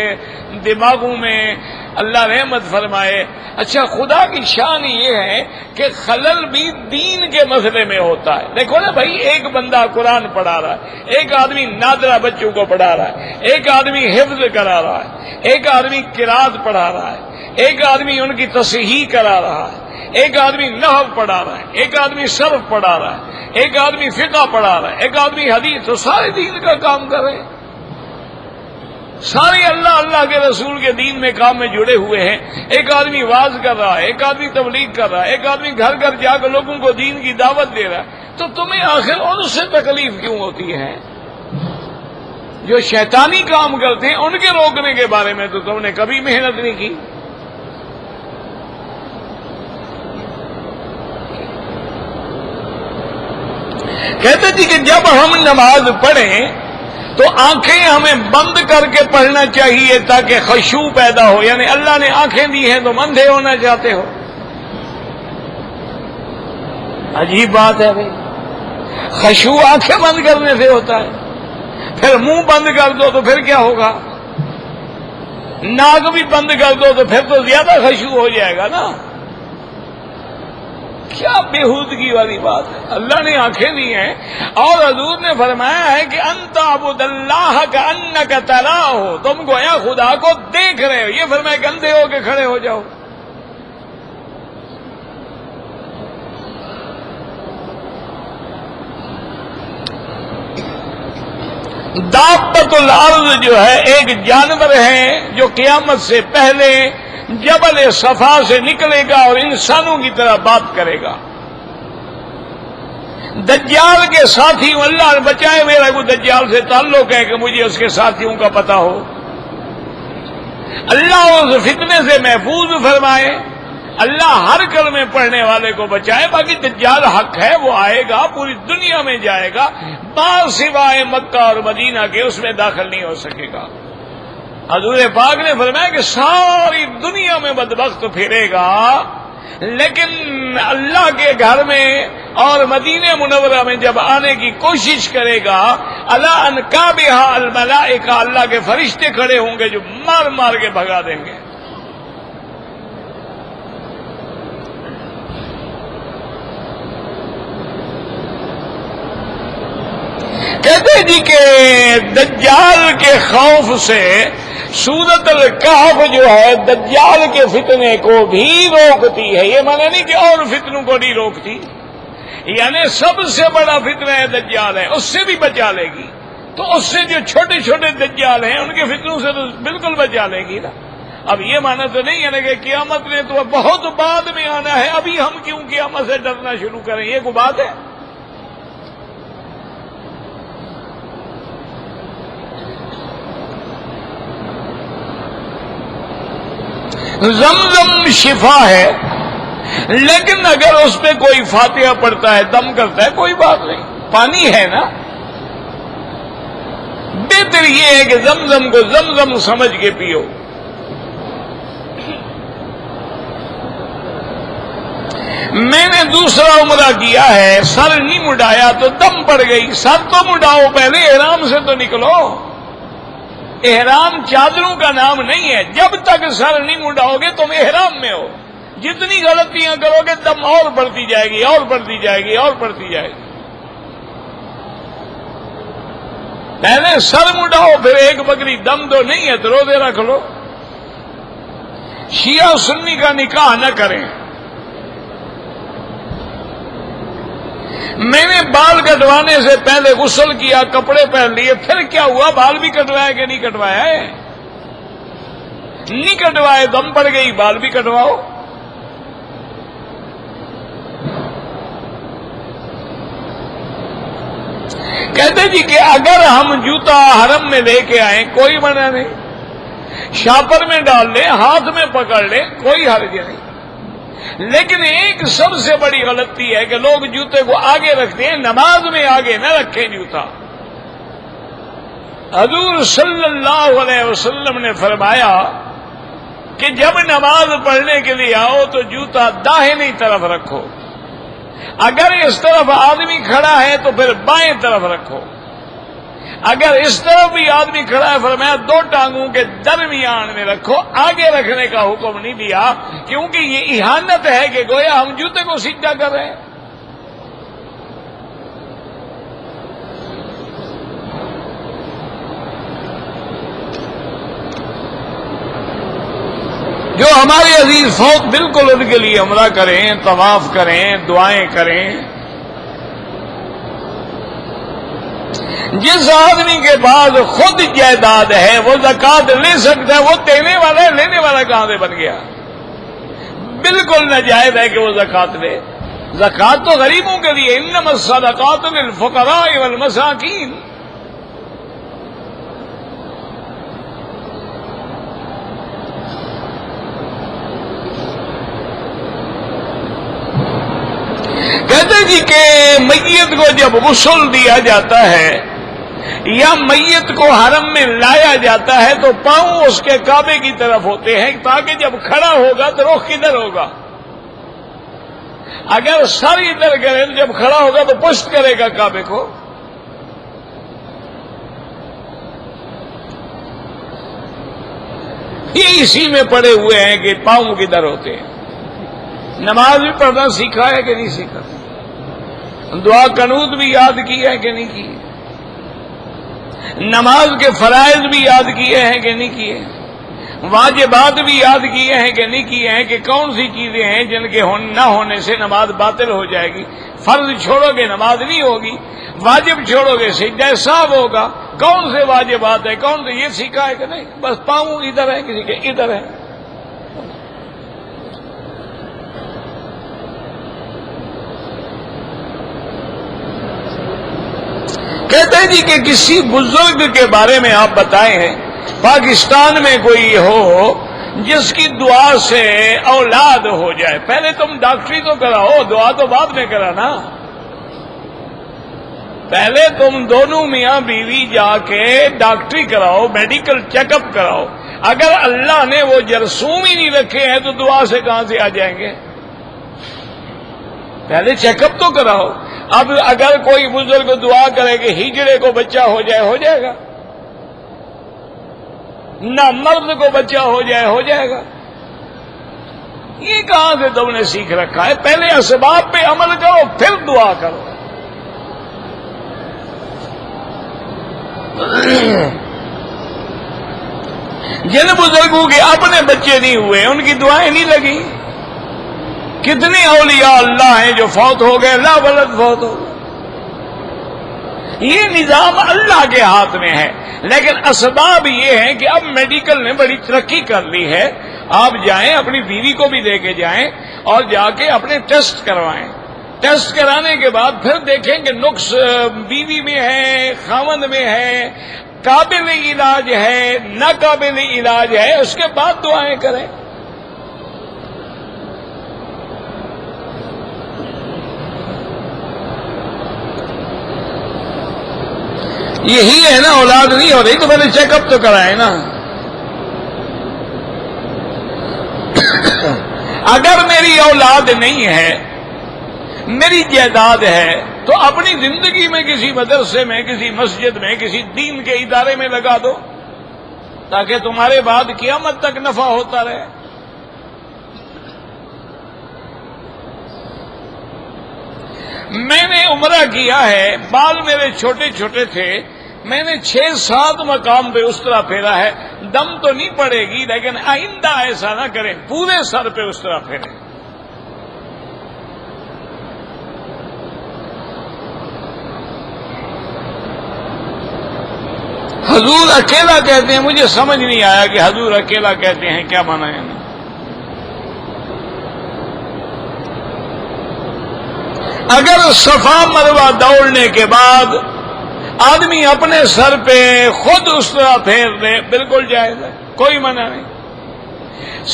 دماغوں میں اللہ رحمت فرمائے۔ اچھا، خدا کی شان یہ ہے کہ خلل بھی دین کے مسئلے میں ہوتا ہے۔ دیکھو نا بھائی، ایک بندہ قرآن پڑھا رہا ہے، ایک آدمی نادرہ بچوں کو پڑھا رہا ہے، ایک آدمی حفظ کرا رہا ہے، ایک آدمی قرات پڑھا رہا ہے، ایک آدمی ان کی تصحیح کرا رہا ہے، ایک آدمی نحو پڑھا رہا ہے، ایک آدمی صرف پڑھا رہا ہے، ایک آدمی فقہ پڑھا رہا ہے، ایک آدمی حدیث، تو سارے دین کا کام کر رہے ہیں، سارے اللہ کے رسول کے دین میں کام میں جڑے ہوئے ہیں۔ ایک آدمی واز کر رہا ہے، ایک آدمی تبلیغ کر رہا ہے، ایک آدمی گھر گھر جا کر لوگوں کو دین کی دعوت دے رہا ہے، تو تمہیں آخر ان سے تکلیف کیوں ہوتی ہے؟ جو شیطانی کام کرتے ہیں ان کے روکنے کے بارے میں تو تم نے کبھی محنت نہیں کی۔ کہتے تھے کہ جب ہم نماز پڑھیں تو آنکھیں ہمیں بند کر کے پڑھنا چاہیے تاکہ خشوع پیدا ہو، یعنی اللہ نے آنکھیں دی ہیں تو اندھے ہونا چاہتے ہو؟ عجیب بات ہے بھائی، خشوع آنکھیں بند کرنے سے ہوتا ہے، پھر منہ بند کر دو تو پھر کیا ہوگا؟ ناک بھی بند کر دو تو پھر تو زیادہ خشوع ہو جائے گا نا۔ کیا بےہودگی والی بات ہے۔ اللہ نے آنکھیں دی ہیں اور حضور نے فرمایا ہے کہ انت عبد اللہ کانک تراہ، تم گویا خدا کو دیکھ رہے ہو، یہ فرمایا کہ اندھے ہو کے کھڑے ہو جاؤ۔ دابۃ الارض جو ہے ایک جانور ہے جو قیامت سے پہلے جبل صفا سے نکلے گا اور انسانوں کی طرح بات کرے گا۔ دجال کے ساتھیوں، اللہ بچائے میرا کوئی دجال سے تعلق ہے کہ مجھے اس کے ساتھیوں کا پتہ ہو، اللہ اس فتنے سے محفوظ فرمائے، اللہ ہر کلمے پڑھنے والے کو بچائے۔ باقی دجال حق ہے، وہ آئے گا، پوری دنیا میں جائے گا، سوائے مکہ اور مدینہ کے اس میں داخل نہیں ہو سکے گا۔ حضور پاک نے فرمایا کہ ساری دنیا میں بدبخت پھرے گا، لیکن اللہ کے گھر میں اور مدینہ منورہ میں جب آنے کی کوشش کرے گا، الا انکابھا الملائکہ، اللہ کے فرشتے کھڑے ہوں گے جو مار مار کے بھگا دیں گے۔ کہتے جی کہ دجال کے خوف سے سورۃ الکہف جو ہے دجال کے فتنے کو بھی روکتی ہے، یہ معنی نہیں کہ اور فتنوں کو نہیں روکتی، یعنی سب سے بڑا فتنہ ہے دجال ہے، اس سے بھی بچا لے گی، تو اس سے جو چھوٹے چھوٹے دجال ہیں ان کے فتنوں سے تو بالکل بچا لے گی نا۔ اب یہ معنی تو نہیں ہے نا کہ قیامت نے تو بہت بعد میں آنا ہے، ابھی ہم کیوں قیامت سے ڈرنا شروع کریں، یہ کوئی بات ہے؟ زمزم شفا ہے، لیکن اگر اس پہ کوئی فاتحہ پڑھتا ہے، دم کرتا ہے، کوئی بات نہیں، پانی ہے نا۔ بہتر یہ ہے کہ زمزم کو زمزم سمجھ کے پیو۔ میں نے دوسرا عمرہ کیا ہے، سر نہیں مڈایا تو دم پڑ گئی، سر تو مڈاؤ پہلے، احرام سے تو نکلو۔ احرام چادروں کا نام نہیں ہے، جب تک سر نہیں مڈاؤ گے تم احرام میں ہو، جتنی غلطیاں کرو گے دم اور بڑھتی جائے گی اور بڑھتی جائے گی اور بڑھتی جائے گی۔ پہلے سر مڈاؤ پھر ایک بکری دم دو، نہیں ہے تو روزے رکھ لو۔ شیعہ سنی کا نکاح نہ کریں۔ میں نے بال کٹوانے سے پہلے غسل کیا، کپڑے پہن لیے، پھر کیا ہوا؟ بال بھی کٹوایا کہ نہیں کٹوایا ہے؟ نہیں کٹوائے، دم پڑ گئی، بال بھی کٹواؤ۔ کہتے جی کہ اگر ہم جوتا حرم میں لے کے آئیں کوئی منع نہیں، شاپر میں ڈال لیں، ہاتھ میں پکڑ لیں، کوئی حرج نہیں، لیکن ایک سب سے بڑی غلطی ہے کہ لوگ جوتے کو آگے رکھتے ہیں، نماز میں آگے نہ رکھیں جوتا۔ حضور صلی اللہ علیہ وسلم نے فرمایا کہ جب نماز پڑھنے کے لیے آؤ تو جوتا داہنی طرف رکھو، اگر اس طرف آدمی کھڑا ہے تو پھر بائیں طرف رکھو، اگر اس طرف بھی آدمی کھڑا ہے فرمایا دو ٹانگوں کے درمیان میں رکھو، آگے رکھنے کا حکم نہیں دیا، کیونکہ یہ اہانت ہے کہ گویا ہم جوتے کو سیدھا کر رہے ہیں۔ جو ہمارے عزیز فوت بالکل ان کے لیے عمرہ کریں، طواف کریں، دعائیں کریں. جس آدمی کے پاس خود جائیداد ہے وہ زکوٰۃ لے سکتا ہے، وہ دینے والا ہے، لینے والا کہاں سے بن گیا؟ بالکل ناجائز ہے کہ وہ زکوٰۃ لے. زکوٰۃ تو غریبوں کے لیے، انما الصدقات للفقراء والمساکین. کہتے جی کہ میت کو جب غسل دیا جاتا ہے یا میت کو حرم میں لایا جاتا ہے تو پاؤں اس کے کعبے کی طرف ہوتے ہیں تاکہ جب کھڑا ہوگا تو رخ کدھر ہوگا؟ اگر سر ادھر کرے تو جب کھڑا ہوگا تو پشت کرے گا کعبے کو. یہ اسی میں پڑے ہوئے ہیں کہ پاؤں کدھر ہوتے ہیں. نماز بھی پڑھنا سیکھا ہے کہ نہیں سیکھا؟ دعا قنوت بھی یاد کی ہے کہ نہیں کی؟ نماز کے فرائض بھی یاد کیے ہیں کہ نہیں کیے؟ واجبات بھی یاد کیے ہیں کہ نہیں کیے ہیں کہ کون سی چیزیں ہیں جن کے نہ ہونے سے نماز باطل ہو جائے گی؟ فرض چھوڑو گے نماز نہیں ہوگی، واجب چھوڑو گے سجدہ سہو ہوگا. کون سے واجبات ہے، کون سے، یہ سیکھا ہے کہ نہیں؟ بس پاؤں ادھر ہے، کسی کے ادھر ہے. کہتے ہیں جی کہ کسی بزرگ کے بارے میں آپ بتائے ہیں پاکستان میں کوئی ہو جس کی دعا سے اولاد ہو جائے. پہلے تم ڈاکٹری تو کراؤ، دعا تو بعد میں کرانا. پہلے تم دونوں میاں بیوی جا کے ڈاکٹری کراؤ، میڈیکل چیک اپ کراؤ. اگر اللہ نے وہ جرثوم ہی نہیں رکھے ہیں تو دعا سے کہاں سے آ جائیں گے؟ پہلے چیک اپ تو کراؤ. اب اگر کوئی بزرگ دعا کرے کہ ہجڑے کو بچہ ہو جائے، ہو جائے گا. نہ مرد کو بچہ ہو جائے، ہو جائے گا. یہ کہاں سے تم نے سیکھ رکھا ہے؟ پہلے اسباب پہ عمل کرو پھر دعا کرو. جن بزرگوں کے اپنے بچے نہیں ہوئے ان کی دعائیں نہیں لگی. کتنے اولیاء اللہ ہیں جو فوت ہو گئے، لا ولد فوت ہو گئے. یہ نظام اللہ کے ہاتھ میں ہے، لیکن اسباب یہ ہیں کہ اب میڈیکل نے بڑی ترقی کر لی ہے. آپ جائیں، اپنی بیوی کو بھی لے کے جائیں اور جا کے اپنے ٹیسٹ کروائیں. ٹیسٹ کرانے کے بعد پھر دیکھیں کہ نقص بیوی میں ہے، خاوند میں ہے، قابل علاج ہے، ناقابل علاج ہے، اس کے بعد دعائیں کریں. یہی ہے نا، اولاد نہیں ہو رہی تو پہلے چیک اپ تو کرائے نا. اگر میری اولاد نہیں ہے، میری جائیداد ہے، تو اپنی زندگی میں کسی مدرسے میں، کسی مسجد میں، کسی دین کے ادارے میں لگا دو تاکہ تمہارے بعد قیامت تک نفع ہوتا رہے. میں نے عمرہ کیا ہے، بال میرے چھوٹے چھوٹے تھے، میں نے 6-7 مقام پہ اس طرح پھیرا ہے. دم تو نہیں پڑے گی لیکن آئندہ ایسا نہ کریں، پورے سر پہ اس طرح پھیریں. حضور اکیلا کہتے ہیں، مجھے سمجھ نہیں آیا کہ حضور اکیلا کہتے ہیں کیا مانا ہے. اگر صفا مروہ دوڑنے کے بعد آدمی اپنے سر پہ خود اس طرح پھیر دے، بالکل جائز ہے، کوئی منع نہیں.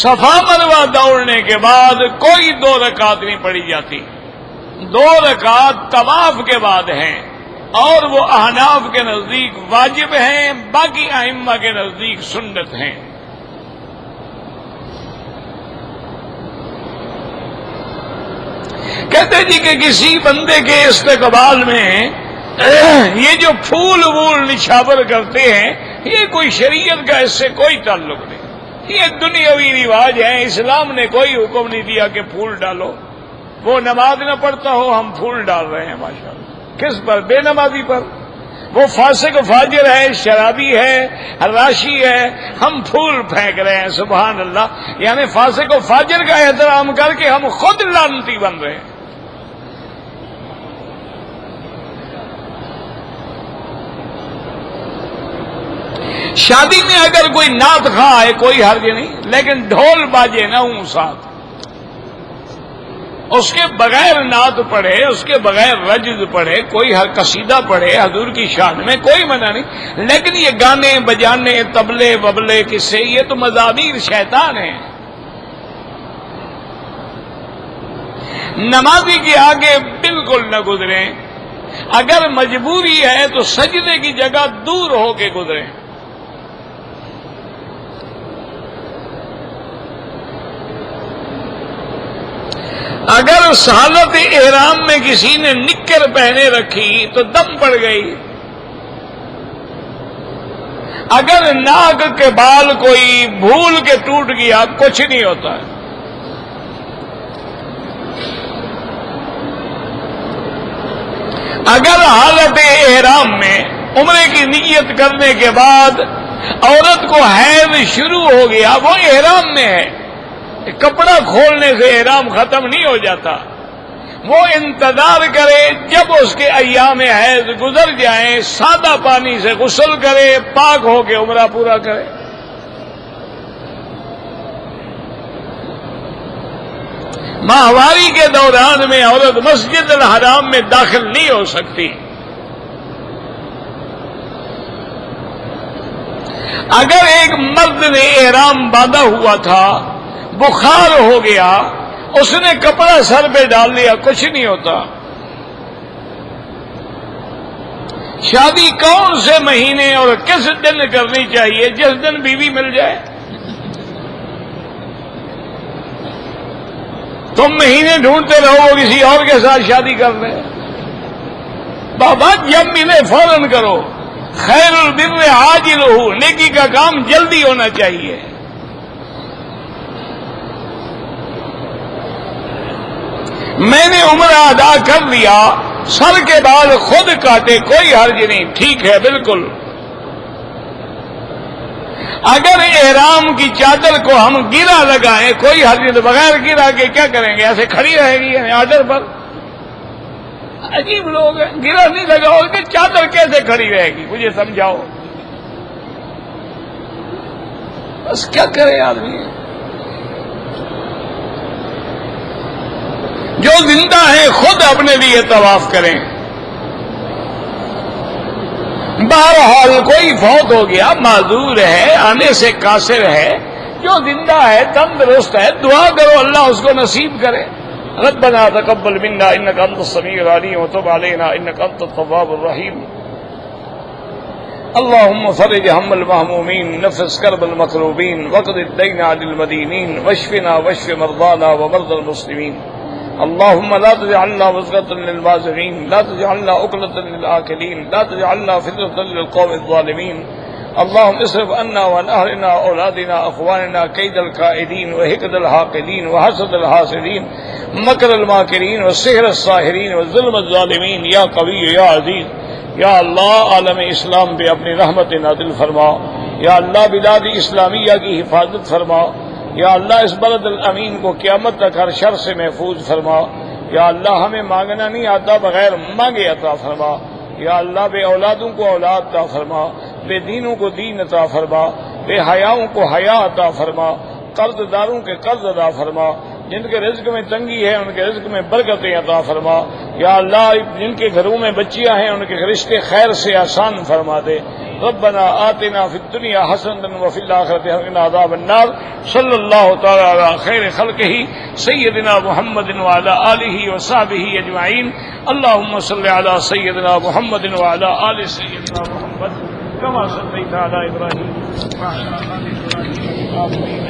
صفا مروہ دوڑنے کے بعد کوئی 2 رکعت نہیں پڑھی جاتی. 2 رکعت طواف کے بعد ہیں اور وہ احناف کے نزدیک واجب ہیں، باقی ائمہ کے نزدیک سنت ہیں. کہتے جی کہ کسی بندے کے استقبال میں یہ جو پھول وول نچھاور کرتے ہیں، یہ کوئی شریعت کا اس سے کوئی تعلق نہیں. یہ دنیاوی رواج ہے، اسلام نے کوئی حکم نہیں دیا کہ پھول ڈالو. وہ نماز نہ پڑھتا ہو، ہم پھول ڈال رہے ہیں ماشاءاللہ. کس پر؟ بے نمازی پر. وہ فاسق فاجر ہے، شرابی ہے، راشی ہے، ہم پھول پھینک رہے ہیں. سبحان اللہ. یعنی فاسق و فاجر کا احترام کر کے ہم خود لعنتی بن رہے ہیں. شادی میں اگر کوئی نعت خواہ ہے کوئی حرج نہیں، لیکن ڈھول باجے نہ ہوں ساتھ. اس کے بغیر نعت پڑھے، اس کے بغیر رجز پڑھے، کوئی ہر قصیدہ پڑھے حضور کی شان میں، کوئی منع نہیں. لیکن یہ گانے بجانے، طبلے ببلے قصے، یہ تو مزامیر شیطان ہیں. نمازی کے آگے بالکل نہ گزریں. اگر مجبوری ہے تو سجدے کی جگہ دور ہو کے گزریں. اگر حالت احرام میں کسی نے نکر پہنے رکھی تو دم پڑ گئی. اگر ناک کے بال کوئی بھول کے ٹوٹ گیا کچھ نہیں ہوتا ہے. اگر حالت احرام میں عمرے کی نیت کرنے کے بعد عورت کو حیض شروع ہو گیا، وہ احرام میں ہے، کپڑا کھولنے سے احرام ختم نہیں ہو جاتا. وہ انتظار کرے جب اس کے ایام حیض گزر جائیں، سادہ پانی سے غسل کرے، پاک ہو کے عمرہ پورا کرے. ماہواری کے دوران میں عورت مسجد الحرام میں داخل نہیں ہو سکتی. اگر ایک مرد نے احرام باندھا ہوا تھا، بخار ہو گیا، اس نے کپڑا سر پہ ڈال لیا، کچھ نہیں ہوتا. شادی کون سے مہینے اور کس دن کرنی چاہیے؟ جس دن بیوی مل جائے. تم مہینے ڈھونڈتے رہو وہ کسی اور کے ساتھ شادی کر لیں. بابا جب ملے فوراً کرو. خیر البر عاجلہ، نیکی کا کام جلدی ہونا چاہیے. میں نے عمرہ ادا کر لیا، سر کے بال خود کاٹے، کوئی حرج نہیں، ٹھیک ہے بالکل. اگر احرام کی چادر کو ہم گرا لگائیں کوئی حرج نہیں. بغیر گرا کے کیا کریں گے؟ ایسے کھڑی رہے گی آڈر پر؟ عجیب لوگ ہیں. گرا نہیں لگاؤ کہ چادر کیسے کھڑی رہے گی؟ مجھے سمجھاؤ. بس کیا کرے آدمی. جو زندہ ہے خود اپنے لیے طواف کریں. بہرحال کوئی فوت ہو گیا، معذور ہے، آنے سے قاصر ہے، جو زندہ ہے تندرست ہے، دعا کرو اللہ اس کو نصیب کرے. ربنا تقبل منا انك انت السميع العليم وتب علينا انك انت التواب الرحيم. اللهم فرج هم المهمومين، نفس كرب المكروبين، واقض الدين عن المدينين، واشفنا واشف مرضانا ومرضى المسلمين. اللهم لا تجعلنا وزغة للبازغين، لا تجعلنا أكلة للآكلين، لا تجعلنا فتنة للقوم الظالمين. اللهم اصرف عنا وعن أهلنا وأولادنا أخواننا كيد الكائدين وحقد الحاقدين وحسد الحاسدين، مكر الماكرين والسحر الساحرين والظلم الظالمين. یا قوی یا عزیز، یا اللہ عالم اسلام پہ اپنی رحمت نازل فرما. یا اللہ بلاد اسلامیہ کی حفاظت فرما. یا اللہ اس بلد الامین کو قیامت تک ہر شر سے محفوظ فرما. یا اللہ ہمیں مانگنا نہیں آتا، بغیر مانگے عطا فرما. یا اللہ بے اولادوں کو اولاد عطا فرما، بے دینوں کو دین عطا فرما، بے حیاؤں کو حیا عطا فرما، قرض داروں کے قرض عطا فرما، جن کے رزق میں تنگی ہے ان کے رزق میں برکتیں عطا فرما. یا اللہ جن کے گھروں میں بچیاں ہیں ان کے رشتے خیر سے آسان فرما دے. ربنا آتنا فی الدنیا حسنۃ وفی الآخرۃ حسنۃ وقنا عذاب النار. صلی اللہ تعالی علی خیر خلقہ سیدنا محمد وعلی آلہ وصحبہ اجمعین. اللهم صل علی سیدنا محمد وعلی آل سیدنا محمد کما صلیت علی ابراہیم وعلی آل ابراہیم. آمین.